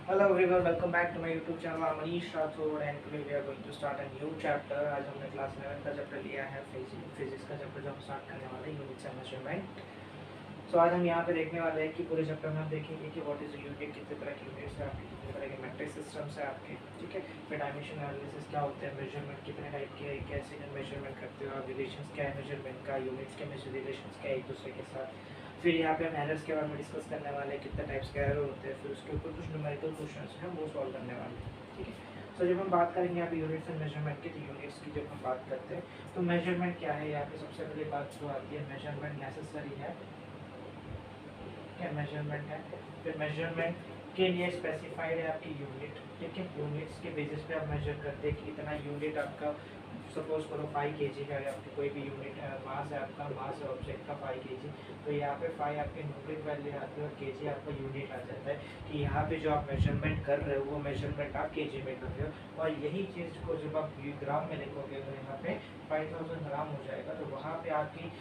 Hello everyone, welcome back to my YouTube channel. I'm Manish Rathod and today we are going to start a new chapter. आज हमने class 11 का chapter लिया है physics का chapter जो हम start करने वाले हैं यूनिट्स एंड मेजरमेंट। सो आज हम यहाँ पे देखने वाले हैं कि पूरे चैप्टर में हम देखेंगे कि व्हाट इज यूनिट, कितने तरह की यूनिट्स है आपकी, कितने तरह के मैट्रिक सिस्टम्स है आपके, ठीक है। फिर डायमेंशन एनालिसिस क्या होते हैं, मेजरमेंट कितने टाइप के है, कैसे मेजरमेंट करते हो आप, रिलेशंस क्या है मेजरमेंट का, यूनिट्स के रिलेशंस क्या है एक दूसरे के साथ। फिर यहाँ पे हम एरर्स के बारे में डिस्कस करने वाले हैं, कितने टाइप्स के एरर होते हैं, फिर उसके ऊपर कुछ न्यूमेरिकल क्वेश्चंस हैं वो सॉल्व करने वाले हैं, ठीक है। सो जब हम बात करेंगे यहाँ पे यूनिट्स एंड मेजरमेंट की, तो यूनिट्स की जब हम बात करते हैं तो मेजरमेंट क्या है, यहाँ पे सबसे पहली बात जो आती है मेजरमेंट नेसेसरी है, क्या मेजरमेंट है। फिर मेजरमेंट के लिए स्पेसिफाइड है आपकी यूनिट, ठीक है। यूनिट्स के बेसिस पे आप मेजर करते हैं कि इतना यूनिट आपका, सपोज करो 5 kg है आपकी कोई भी यूनिट है, मास है आपका, मास है ऑब्जेक्ट का 5 kg, तो यहाँ पे 5 आपके न्यूमेरिक वैल्यू आती है और kg आपका यूनिट आ जाता है कि यहाँ पे जो आप मेजरमेंट कर रहे हो वो मेजरमेंट आप kg में कर रहे हो। और यही चीज़ को जब आप ग्राम में लिखोगे तो यहाँ पे 5000 ग्राम हो जाएगा, तो वहाँ पे आपकी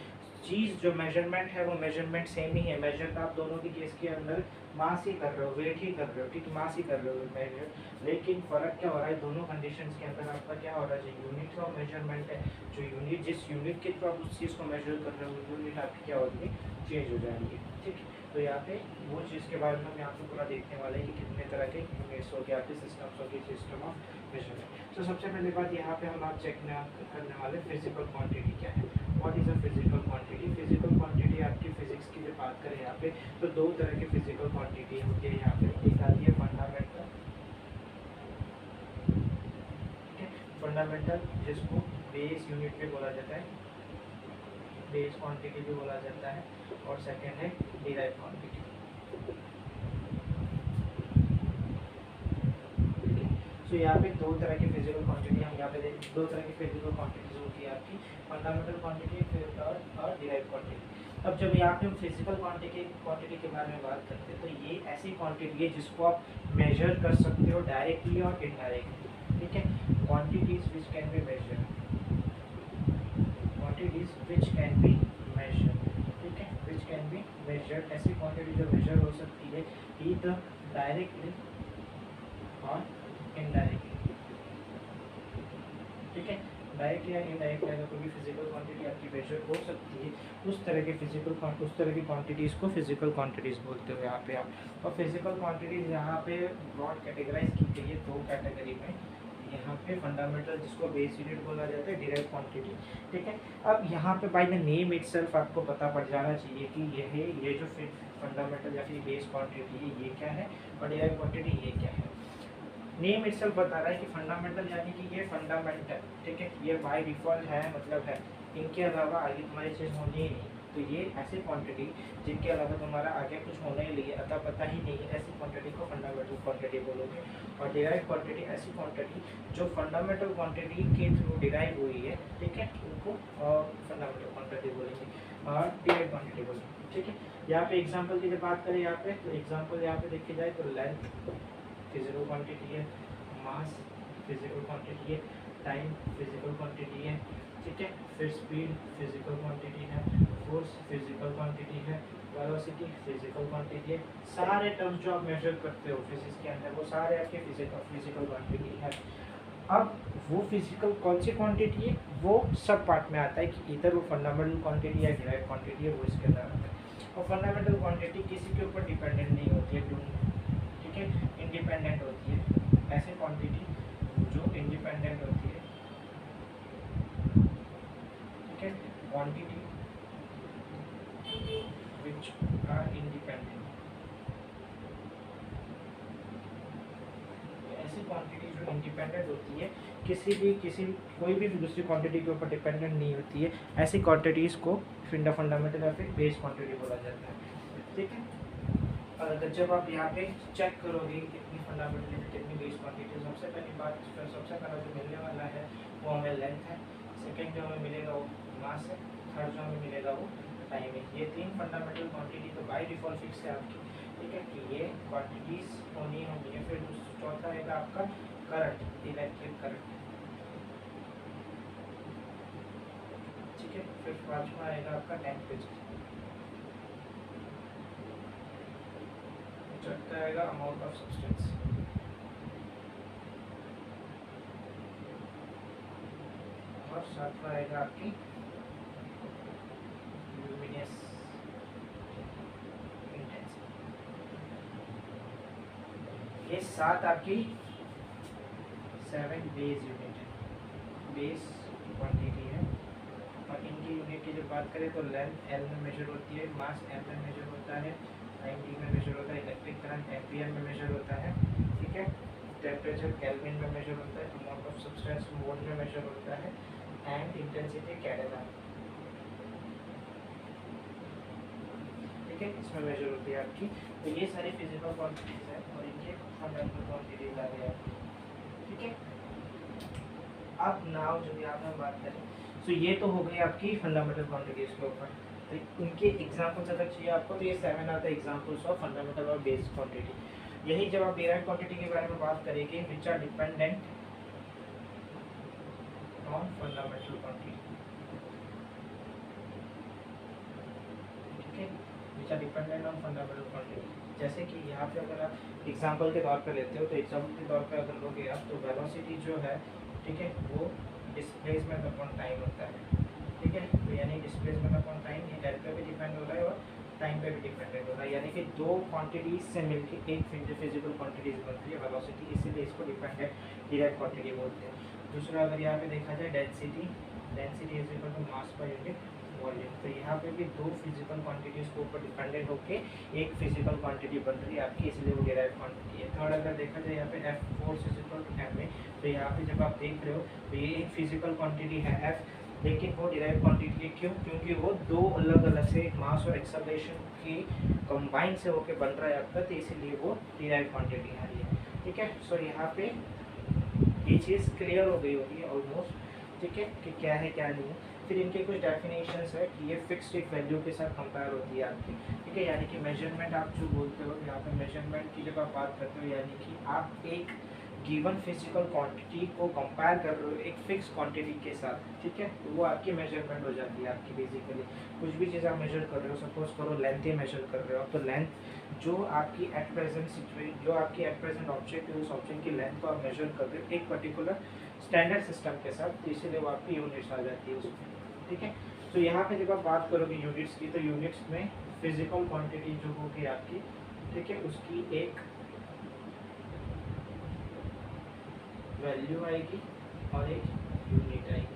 चीज़ जो मेजरमेंट है वो मेजरमेंट सेम ही है। मेजर आप दोनों की केस के अंदर मास ही कर रहे हो, वेट ही कर रहे हो, ठीक, मास ही कर रहे हो मेजर, लेकिन फ़र्क क्या हो रहा है दोनों कंडीशंस के अंदर आपका क्या हो रहा है, जो यूनिट का मेजरमेंट है, जो यूनिट जिस यूनिट के थ्रू आप उस चीज़ को मेजर कर रहे हो यूनिट आपकी क्या होगी, चेंज हो जाएंगी, ठीक। तो यहाँ पे वो चीज़ के बारे में हम यहाँ पे पूरा देखने वाले हैं कि कितने तरह के यूनिट्स हो गए आपके सिस्टम्स हो गए, सिस्टम ऑफ मेजरमेंट। तो सबसे पहली बात यहाँ पे हम आप चेक करने वाले फिजिकल क्वांटिटी क्या है, what is a physical quantity. Physical quantity आपकी फिजिक्स की जब बात करें यहाँ पे तो दो तरह की फिजिकल क्वांटिटी होती है यहाँ पे, एक आती है फंडामेंटल, ठीक है, फंडामेंटल जिसको बेस यूनिट पे बोला जाता है, बेस क्वांटिटी भी बोला जाता है, और सेकेंड है डिराइव क्वांटिटी। तो यहाँ पे दो तरह की फिजिकल क्वांटिटी हम यहाँ पे देखें, दो तरह की फिजिकल क्वांटिटीज होती है आपकी, फंडामेंटल क्वांटिटी और डिराइव क्वांटिटी। अब जब यहाँ पे हम फिजिकल क्वांटिटी के बारे में बात करते हैं तो ये ऐसी क्वांटिटी है जिसको आप मेजर कर सकते हो डायरेक्टली और इनडायरेक्टली, ठीक है। Quantities which can be measure, quantities which can be measure, ठीक है, विच कैन बी मेजर, ऐसी क्वांटिटी जो मेजर हो सकती है ईदर डायरेक्टली और इनडायरेक्टली, ठीक है। डायरेक्ट या इनडायरेक्ट अगर कोई भी फिजिकल क्वांटिटी आपकी मेजर हो सकती है उस तरह की क्वांटिटीज़ को फिजिकल क्वांटिटीज़ बोलते हो यहाँ पे आप। और फिजिकल क्वांटिटीज़ यहाँ पे ब्रॉड कैटेगराइज की गई है दो कैटेगरी में, यहाँ पे फंडामेंटल जिसको बेस यूनिट बोला जाता है, डिराइव क्वांटिटी, ठीक है। अब यहाँ पे बाय द नेम इटसेल्फ आपको पता पड़ जाना चाहिए कि ये जो फंडामेंटल या फिर बेस क्वांटिटी है ये क्या है और डिराइव क्वांटिटी ये क्या है। नेम इटसेल्फ बता रहा है कि फंडामेंटल यानी कि ये फंडामेंटल, ठीक है, ये बाय डिफॉल्ट है, मतलब है, इनके अलावा आगे तुम्हारी चीज़ होनी ही नहीं। तो ये ऐसी क्वांटिटी जिनके अलावा तुम्हारा आगे कुछ होने के लिए अतः पता ही नहीं है, ऐसी क्वांटिटी को फंडामेंटल क्वांटिटी बोलोगे। और डिराइव क्वांटिटी ऐसी क्वांटिटी जो फंडामेंटल क्वांटिटी के थ्रू डिराइव हुई है, ठीक है, उनको फंडामेंटल क्वांटिटी बोलेंगे और डिराइव क्वांटिटी बोलेंगे, ठीक है। यहाँ पे एग्जाम्पल की जब बात करें यहाँ पे, तो एग्जाम्पल यहाँ पे देखी जाए तो लेंथ फिजिकल क्वांटिटी है, मास फिजिकल क्वांटिटी है, टाइम फिजिकल क्वांटिटी है, ठीक है। फिर स्पीड फिजिकल क्वांटिटी है, फोर्स फिजिकल क्वांटिटी है, वेलोसिटी फिजिकल क्वांटिटी है। सारे टर्म्स जो आप मेजर करते हो फिजिक्स के अंदर वो सारे आपके फिजिकल क्वांटिटी है। अब वो फिजिकल कौन सी क्वांटिटी है वो सब पार्ट में आता है कि इधर वो फंडामेंटल क्वांटिटी या डिराइव क्वांटिटी है वो इसके अंदर आता है। और फंडामेंटल क्वांटिटी किसी के ऊपर डिपेंडेंट नहीं होती है, ठीक है, इंडिपेंडेंट होती है। ऐसे क्वांटिटी जो इंडिपेंडेंट होती है, ठीक है, क्वांटिटी विच आर इंडिपेंडेंट, ऐसी क्वांटिटी जो इंडिपेंडेंट होती है किसी कोई भी दूसरी क्वांटिटी के ऊपर डिपेंडेंट नहीं होती है, ऐसी क्वांटिटीज़ को फंडामेंटल या फिर बेस क्वांटिटी बोला जाता है, ठीक है। और अगर जब आप यहाँ पे चेक करोगे कितनी फंडामेंटल कितनी बेस क्वांटिटी, सबसे पहला जो मिलने वाला है वो हमें लेंथ है, सेकंड जो हमें मिलेगा वो मास है, थर्ड जो हमें मिलेगा वो टाइम है। ये तीन फंडामेंटल क्वांटिटी तो बाय डिफॉल्ट फिक्स है आपकी, ठीक है, कि ये क्वांटिटीज होनी होंगी। फिर चौथा रहेगा आपका करंट, इलेक्ट्रिक करंट, ठीक है। फिर पांचवा आएगा आपका टेम्परेचर, चौथा आएगा अमाउंट ऑफ सब्सटेंस, सातवां आएगा आपकी ल्यूमिनस इंटेंसिटी। ये 7 आपकी 7 बेस यूनिट है, बेस क्वांटिटी है। और इनकी यूनिट की जब बात करें तो लेंथ एल में मेजर होती है, मास एम में मेजर होता है, टाइम टी में मेजर होता है, इलेक्ट्रिक करंट एम्पियर में मेजर होता है, ठीक है, टेम्परेचर केल्विन में मेजर होता है, अमाउंट ऑफ सब्सटेंस मोल में मेजर होता है, एंड इंटेंसिटी कैडेना, ठीक है, इसमें मेजर होती है आपकी। तो ये सारी फिजिकल क्वांटिटीज है और इनके फंडामेंटल क्वांटिटीज आ गया, ठीक है। अब नाउ जब यहाँ पे बात करें तो ये तो हो गई आपकी फंडामेंटल क्वांटिटीज के ऊपर। तो उनके एग्जांपल्स अगर चाहिए आपको तो ये 7 आता है एग्जांपल्स ऑफ फंडामेंटल और बेस क्वांटिटी। यही जब आप डिराइव्ड क्वांटिटी के बारे में बात करेंगे which are dependent on fundamental quantity, ठीक है, which are dependent on fundamental quantity. जैसे कि यहाँ पे अगर आप एग्जांपल के तौर पे लेते हो तो एग्जांपल के तौर पे अगर लोगे आप तो वेलोसिटी जो है, ठीक है, वो डिस्प्लेसमेंट अपॉन टाइम होता है, ठीक है। तो यानी डिस्प्लेसमेंट अपॉन टाइम ये एल पे भी डिपेंड हो रहा है और टाइम पे भी डिपेंडेंट हो रहा है, यानी कि दो क्वांटिटीज से मिलकर एक फिजिकल क्वांटिटीज बनती है वेलोसिटी, इसीलिए इसको डिपेंडेंट डायरेक्ट क्वांटिटी बोलते हैं। दूसरा अगर यहाँ पे देखा जाए density, density is equal to mass per unit volume. तो यहाँ पे भी दो फिजिकल क्वांटिटीज के ऊपर डिपेंडेंट होके एक फिजिकल क्वांटिटी बन रही है आपकी, इसलिए वो डिराइव्ड क्वांटिटी है। थर्ड अगर देखा जाए यहाँ पे F force is equal to M A, तो यहाँ पे जब आप देख रहे हो तो ये एक फिजिकल क्वांटिटी है एफ, लेकिन वो डिराइव्ड क्वांटिटी है क्यों? क्योंकि वो दो अलग अलग से मास और एक्सेलरेशन की कंबाइन से होके बन रहा है आपका, तो इसीलिए वो डिराइव्ड क्वांटिटी आ रही है, ठीक है। सो यहाँ पे ये चीज़ क्लियर हो गई होगी ऑलमोस्ट, ठीक है, कि क्या है क्या नहीं है। फिर इनके कुछ डेफिनेशंस है कि ये फिक्स्ड एक वैल्यू के साथ कंपेयर होती है आपकी, ठीक है, यानी कि मेजरमेंट आप जो बोलते हो यहाँ पे मेजरमेंट की जब आप बात करते हो यानी कि आप एक गिवन फिजिकल क्वांटिटी को कंपेयर कर रहे हो एक फिक्स क्वांटिटी के साथ, ठीक है, तो वो आपकी मेजरमेंट हो जाती है आपकी। बेसिकली कुछ भी चीज़ आप मेजर कर रहे हो, सपोज करो लेंथ ही मेजर कर रहे हो, तो लेंथ जो आपकी एट प्रेजेंट सिचुएशन, जो आपकी एट प्रेजेंट ऑब्जेक्ट है उस ऑब्जेक्ट की लेंथ को आप मेजर कर रहे हो एक पर्टिकुलर स्टैंडर्ड सिस्टम के साथ, तो इसीलिए वो आपकी यूनिट्स आ जाती है उसमें, ठीक है। तो यहाँ पे जब आप बात करोगे यूनिट्स की तो यूनिट्स में फिजिकल क्वांटिटी जो होगी आपकी, ठीक है, उसकी एक वैल्यू आएगी और एक यूनिट आएगी,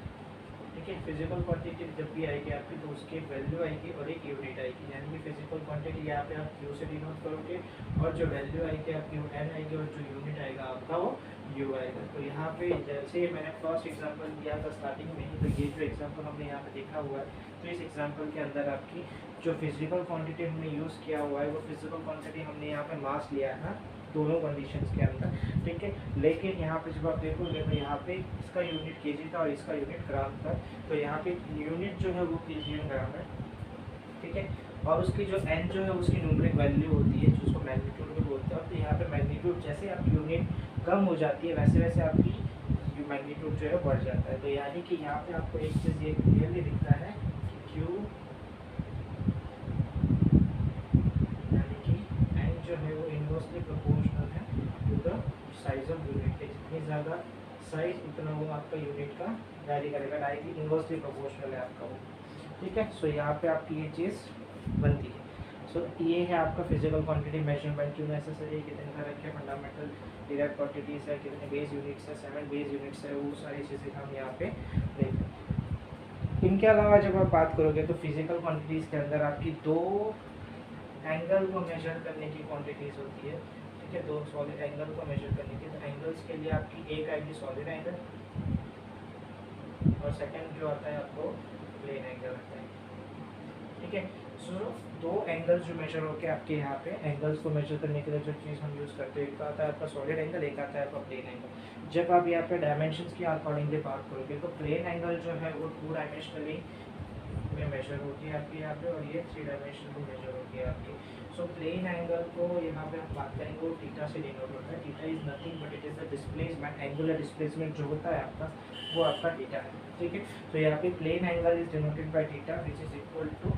ठीक है। फिजिकल क्वांटिटी जब भी आएगी आपकी तो उसकी एक वैल्यू आएगी और एक यूनिट आएगी, यानी कि फिजिकल क्वांटिटी यहाँ पे आप क्यू से डिनोट करोगे और जो वैल्यू आएगी आपकी वो एन आएगी और जो यूनिट आएगा आपका वो यू आएगा। तो यहाँ पे जैसे मैंने फर्स्ट एग्जांपल दिया था स्टार्टिंग में ही, तो ये जो एग्जांपल हमने यहाँ पे देखा हुआ है, तो इस एग्जांपल के अंदर आपकी जो फिजिकल क्वांटिटी हमने यूज़ किया हुआ है वो फिजिकल क्वांटिटी हमने यहाँ पे मास लिया है ना दोनों कंडीशंस के अंदर, ठीक है। लेकिन यहाँ पे जब आप देखोगे तो यहाँ पे इसका यूनिट केजी था और इसका यूनिट ग्राम था, तो यहाँ पे यूनिट जो है वो केजी एंड ग्राम है, ठीक है। और उसकी जो एन जो है उसकी न्यूमरिक वैल्यू होती है जिसको मैग्नीट्यूड भी बोलते हैं। तो यहाँ पे मैग्नीट्यूड जैसे आपकी यूनिट कम हो जाती है वैसे वैसे आपकी मैग्नीट्यूड जो है बढ़ जाता है। तो यानी कि यहाँ पे आपको एक चीज़ ये क्लियरली दिखता है कि क्यू यानी कि एन जो है वो इनवर्सली प्रोपोर्शनल है to the size of unit के, जितनी ज़्यादा साइज उतना वो आपका यूनिट का वैरी करेगा, डायरेक्टली इनवर्सली प्रोपोर्शनल है आपका वो, ठीक है। सो यहाँ पे आपकी ये चीज़ बनती है। सो ये है आपका फिजिकल क्वांटिटी मेजरमेंट क्यों नेसेसरी है, कितने तरह के फंडामेंटल डायरेक्ट क्वांटिटीज़ है, कितने बेस यूनिट्स है, 7 बेस यूनिट्स है, वो सारी चीज़ें हम यहाँ पे देखें। इनके अलावा जब आप बात करोगे तो फिजिकल क्वांटिटीज़ के अंदर आपकी दो एंगल को मेजर करने की क्वांटिटीज़ होती है, ठीक है, दो सॉलिड एंगल को मेजर करने की। तो एंगल्स के लिए आपकी एक आएगी सॉलिड एंगल और सेकंड जो आता है आपको प्लेन एंगल आता है, ठीक है। सो दो एंगल्स जो मेजर होके आपके यहाँ पे एंगल्स को मेजर करने के लिए जो चीज़ हम यूज़ करते हैं, एक आता है आपका सॉलिड एंगल, एक आता है आपका प्लेन एंगल। जब आप यहाँ पे डायमेंशंस की अकॉर्डिंगली बात करोगे तो प्लेन एंगल जो है वो 2 डायमेंशनली में मेजर होती है आपके यहाँ पे और ये 3 डायमेंशनल में मेजर होती है आपकी। सो प्लेन एंगल को यहाँ पे हम बात करेंगे वो थीटा से डिनोट होता है। Theta is nothing but it is the displacement, angular displacement जो होता है आपका वो आपका थीटा है, ठीक है। तो यहाँ पे plane angle is denoted by theta which is equal to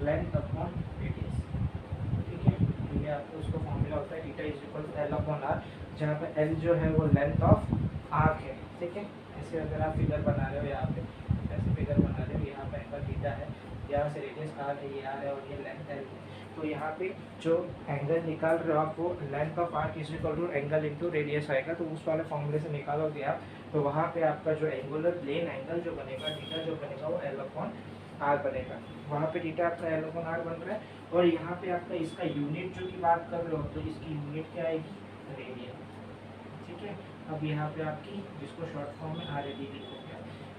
length upon radius, ठीक है। ये आपको उसका फॉर्मूला होता है theta is equal to L upon R, जहाँ पे एल जो है वो लेंथ ऑफ आर्क है, ठीक है, ऐसे अगर आप फिगर बना रहे हो यहाँ पे, ऐसे फिगर बना रहे हो, यहाँ पे एंगल थीटा है, यहाँ से रेडियस आर है, ये आर है और ये लेंथ है। तो यहाँ पे जो एंगल निकाल रहे हो आप, वो length of arc is equal to angle into radius आएगा। तो उस वाले फॉर्मूले से निकालोगे आप, तो वहाँ पे आपका जो एंगुलर प्लेन एंगल जो बनेगा, थीटा जो बनेगा वो एल अपॉन आर बनेगा। वहाँ पे थीटा आपका एल अपॉन आर बन रहा है, और यहाँ पे आपका इसका यूनिट जो की बात कर रहे हो, तो इसकी यूनिट क्या आएगी, रेडियन। ठीक है, अब यहाँ पे आपकी जिसको शॉर्ट फॉर्म में आर ए डी लिखोगे।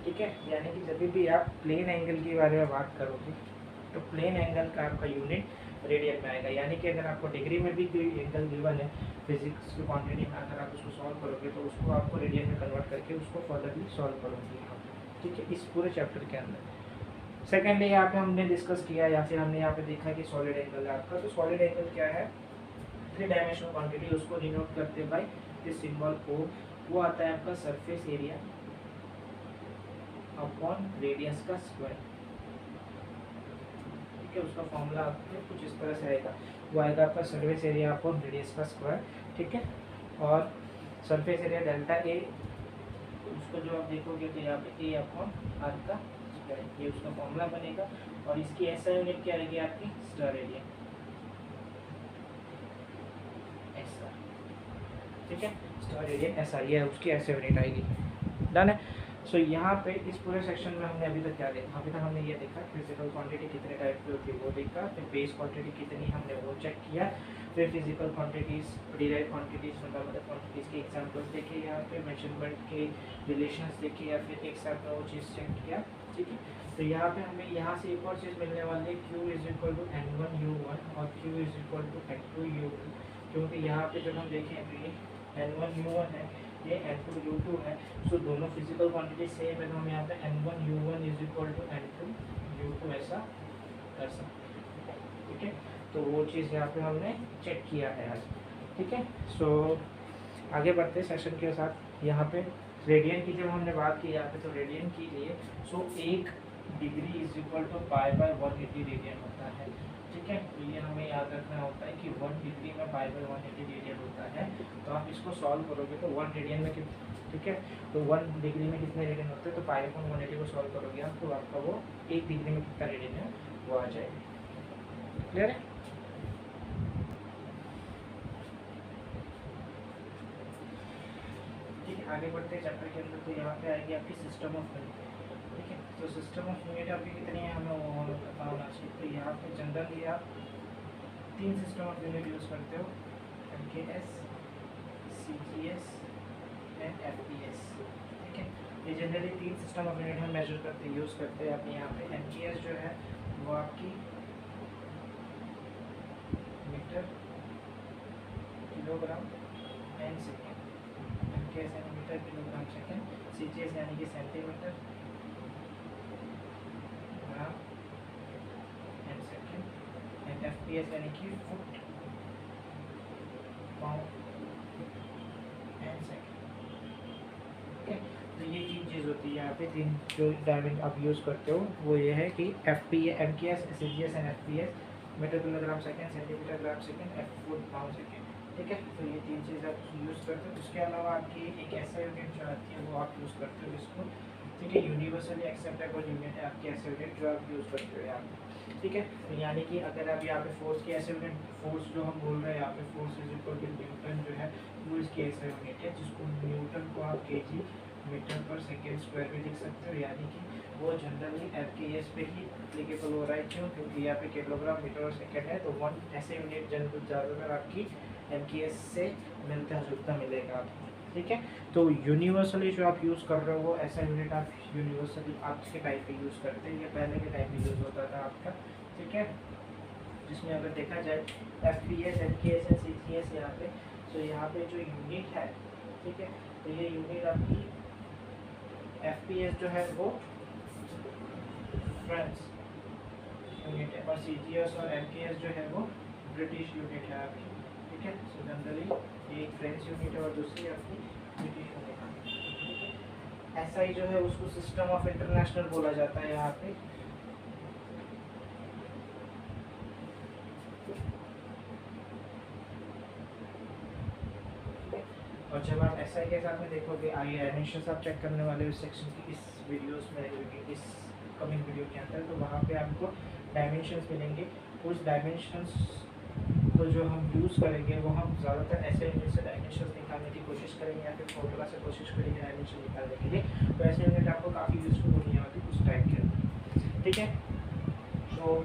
ठीक है, यानी कि जब भी आप प्लेन एंगल के बारे में बात करोगे, तो प्लेन एंगल का आपका यूनिट रेडियन में आएगा। यानी कि अगर आपको डिग्री में भी कोई एंगल गिवन है फिजिक्स की क्वांटिटी में, अगर आप उसको सॉल्व करोगे तो उसको आपको रेडियन में कन्वर्ट करके उसको फर्दरली सॉल्व करोगे यहाँ पे। ठीक है, इस पूरे चैप्टर के अंदर। सेकेंडली यहाँ पे हमने डिस्कस किया, या फिर हमने यहाँ पे देखा कि सॉलिड एंगल है आपका। तो सॉलिड एंगल क्या है, 3 डायमेंशनल क्वांटिटी, उसको डिनोट करते हैं बाय दिस सिंबल ओ। वो आता है आपका सरफेस एरिया अपॉन रेडियस का स्क्वायर। ठीक है, उसका फॉर्मूला आपको कुछ इस तरह से आएगा, वो आएगा आपका सरफेस एरिया अपॉन रेडियस का स्क्वायर। ठीक है, और सरफेस एरिया डेल्टा ए, उसको जो आप देखोगे तो यहाँ पे ए अपॉन आर का स्क्वायर, ये उसका फॉर्मूला बनेगा। और इसकी ऐसा यूनिट क्या रहेगी आपकी, स्टार एरिया। ऐसा, ठीक है, स्टार एरिया ऐसा, ये उसकी ऐसे यूनिट आएगी। डन है। सो यहाँ पे इस पूरे सेक्शन में हमने अभी तक क्या देखा, अभी तक हमने ये देखा फिजिकल क्वांटिटी कितने टाइप की होती है वो देखा, फिर बेस क्वांटिटी कितनी हमने वो चेक किया, फिर physical quantities, derived quantities, fundamental quantities के एग्जांपल्स देखे, यहाँ पे मेजरमेंट के रिलेशंस देखे, या फिर एक साथ में वो चीज़ चेक किया। ठीक है, तो यहाँ पे हमें यहाँ से एक और चीज़ मिलने वाली है, Q is equal to N1U1 और Q is equal to N2U2, क्योंकि यहाँ पे जब हम देखें तो ये N1U1 है, ये N2U2 है। सो दोनों फिजिकल क्वांटिटी सेम है, तो हम यहाँ पे N1U1 is equal to N2U2 ऐसा कर सकते हैं। ठीक है, तो वो चीज़ यहाँ पे हमने चेक किया है आज। ठीक है, सो आगे बढ़ते सेशन के साथ। यहाँ पे रेडियन की जब हमने बात की यहाँ पे, तो रेडियन के लिए so 1 degree is equal to pi by 180 radian होता है। ठीक है, तो ये हमें याद रखना होता है कि 1 डिग्री में पाई बाय 180 रेडियन होता है। तो आप इसको सॉल्व करोगे तो 1 रेडियन में ठीक है, तो 1 डिग्री में कितने रेडियन होते हैं, तो पाई अपॉन 180 को सॉल्व करोगे आप, तो आपका वो 1 डिग्री में कितना रेडियन है वो आ जाएगा। क्लियर है? ठीक है, आगे बढ़ते हैं चैप्टर के अंदर। तो यहाँ पे आएगी आपकी सिस्टम ऑफ यूनिट। ठीक है, तो सिस्टम ऑफ यूनिट आपकी कितनी है हमें वो पता होना चाहिए। तो यहाँ पे जनरली आप 3 सिस्टम ऑफ यूनिट यूज़ करते हो, MKS, CGS एंड FPS। ठीक है, ये जनरली 3 सिस्टम ऑफ यूनिट हम मेजर करते यूज़ करते हैं। अपने यहाँ पे MKS जो है वो आपकी metre kilogram and second, MKS यानी मीटर किलोग्राम सेकेंड, CGS यानी कि centimetre gram and second, and FPS यानी कि फुट पाउंड एंड सेकेंड। ठीक है, तो ये 3 चीज़ होती है यहाँ पे। 3 जो डायमेंशन आप यूज़ करते हो वो ये है कि MKS, CGS and FPS, metre kilogram second, centimetre gram second, foot pound second. ठीक है, तो ये 3 चीज़ आप यूज़ करते हो। उसके अलावा आपकी एक ऐसा यूनिट जो आती है वो आप यूज़ करते हो जिसको, ठीक है, यूनिवर्सली एक्सेप्टेबल यूनिट है आपकी ऐसे यूनिट जो आप यूज़ करते हो यहाँ पे। ठीक है, तो यानी कि अगर आप यहाँ पे फोर्स की ऐसे यूनिट, फोर्स जो हम बोल रहे हैं यहाँ पे, force is equal to newton जो है वो इसकी ऐसा यूनिट है, जिसको न्यूटन को आप kg मीटर पर सेकेंड स्क्वायर भी लिख सकते हो। यानी कि वो जनरली MKS पे ही एप्लीकेबल हो रहा है। क्यों? क्योंकि यहाँ पे किलोग्राम मीटर और सेकेंड है, तो 1 ऐसे यूनिट ज़्यादातर आपकी MKS से मिलता जुलता मिलेगा आपको। ठीक है, तो यूनिवर्सली जो आप यूज़ कर रहे हो वो ऐसा यूनिट आप यूनिवर्सली आज के टाइम पे यूज़ करते हैं, या पहले के टाइम पे यूज़ होता था आपका। ठीक है, जिसमें अगर देखा जाए FPS, MKS एंड CGS यहाँ पे, तो यहाँ पे जो यूनिट है, ठीक है, तो ये यूनिट आपकी FPS जो है वो फ्रांस यूनिट है, और CGS और MKS जो है वो ब्रिटिश यूनिट है आपकी। ठीक है, सो जनरली एक फ्रेंच यूनिट है और दूसरी आपकी ब्रिटिश यूनिट है। ऐसा ही जो है उसको सिस्टम ऑफ इंटरनेशनल बोला जाता है यहाँ पे। और जब आप एसआई के साथ में देखोगे आगे डायमेंशंस आप चेक करने वाले हो इस सेक्शन की इस वीडियोस में इस कमिंग वीडियो के अंदर, तो वहाँ पे आपको डायमेंशंस मिलेंगे। उस डायमेंशंस को जो हम यूज़ करेंगे वो हम ज़्यादातर ऐसे यूनिट से डायमेंशंस निकालने की कोशिश करेंगे या फिर फॉर्मूला से कोशिश करेंगे डायमेंशन निकालने के लिए। तो ऐसे यूनिट आपको काफ़ी यूजफुल होने वाली उस टाइप के अंदर, ठीक है। तो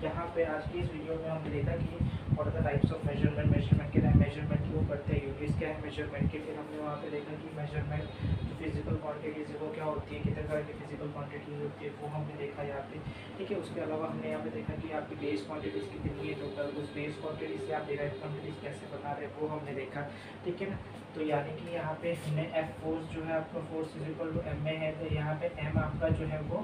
यहाँ पे आज की इस वीडियो में हमने देखा कि what are the types of measurement, measurement के टाइम मेजरमेंट क्यों करते हैं, यूनिट्स क्या है मेजरमेंट के। फिर हमने वहाँ पे देखा कि मेजरमेंट जो फिजिकल क्वांटिटीज़ है वो क्या होती है, कितने तरह की फिजिकल क्वांटिटीज़ होती है वो हमने देखा यहाँ पे, ठीक है। उसके अलावा हमने यहाँ पे देखा कि आपकी बेस क्वांटिटीज़ कितनी है टोटल, उस बेस क्वांटिटी से आप डिराइव क्वांटिटीज़ कैसे बना रहे हैं वो हमने देखा, ठीक है ना। तो यानी कि यहाँ पे हमने एफ फोर्स जो है आपका force is equal to M में है, तो यहाँ पे एम आपका जो है वो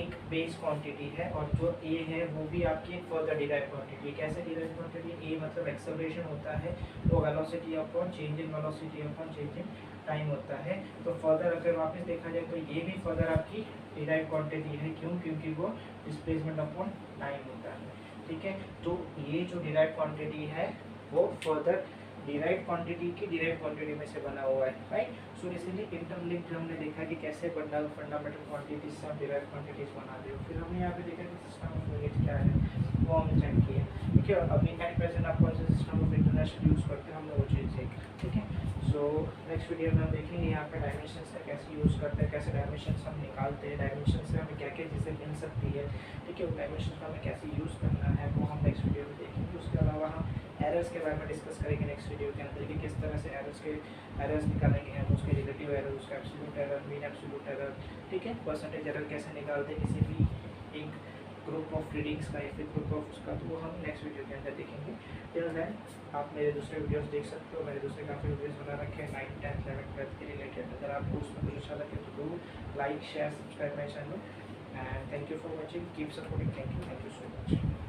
एक बेस क्वांटिटी है और जो ए है वो भी आपकी एक फर्दर डिराइव क्वांटिटी। कैसे डिराइव क्वांटिटी, ए मतलब एक्सेलरेशन होता है, तो velocity upon change in velocity upon change in time होता है। तो फर्दर अगर वापस देखा जाए तो ये भी फर्दर आपकी डिराइव क्वांटिटी है, क्यों, क्योंकि वो डिस्प्लेसमेंट अपॉन टाइम होता है, ठीक है। तो ये जो डिराइव क्वांटिटी है वो फर्दर डिराइव क्वांटिटी की डिराइव क्वांटिटी में से बना हुआ है, राइट। सो इसीलिए इंटरलिंक्ड हमने देखा कि कैसे फंडामेंटल क्वांटिटीज से आप डिराइव क्वांटिटीज बना रहे हो। फिर हमने यहाँ पे देखा कि सिस्टम ऑफ यूनिट्स क्या है वो हमने चेक किया, ठीक है। अभी एट प्रेजेंट आप कौन सा सिस्टम ऑफ इंटरनेशनल यूज़ करते हैं हमने वो चीज़ देखी, ठीक है। सो नेक्स्ट वीडियो में हम देखेंगे यहाँ पे डायमेंशन से कैसे यूज़ करते हैं, कैसे डायमेंशन हम निकालते हैं, डायमेंशन से हमें क्या क्या चीज़ें मिल सकती है, ठीक है। डायमेंशन का हमें कैसे यूज़ करना है वो हम नेक्स्ट वीडियो में देखेंगे। उसके अलावा हम एरर्स के बारे में डिस्कस करेंगे नेक्स्ट वीडियो के अंदर कि किस तरह से एरर्स निकालेंगे हम, उसके रिलेटिव एरर, उसका absolute error, mean absolute error, ठीक है। परसेंटेज एरर कैसे निकालते हैं किसी भी एक ग्रुप ऑफ रीडिंग्स का या फिर ग्रुप ऑफ उसका, तो वो हम नेक्स्ट वीडियो के अंदर देखेंगे। टिल देन आप मेरे दूसरे वीडियोस देख सकते हो, मेरे दूसरे काफ़ी वीडियोस बना रखे हैं 9th 10th 11th 12th के रिलेटेड। अगर आपको उसमें कुछ अच्छा लगे तो do like share subscribe my channel and thank you for watching, keep supporting, thank you so much.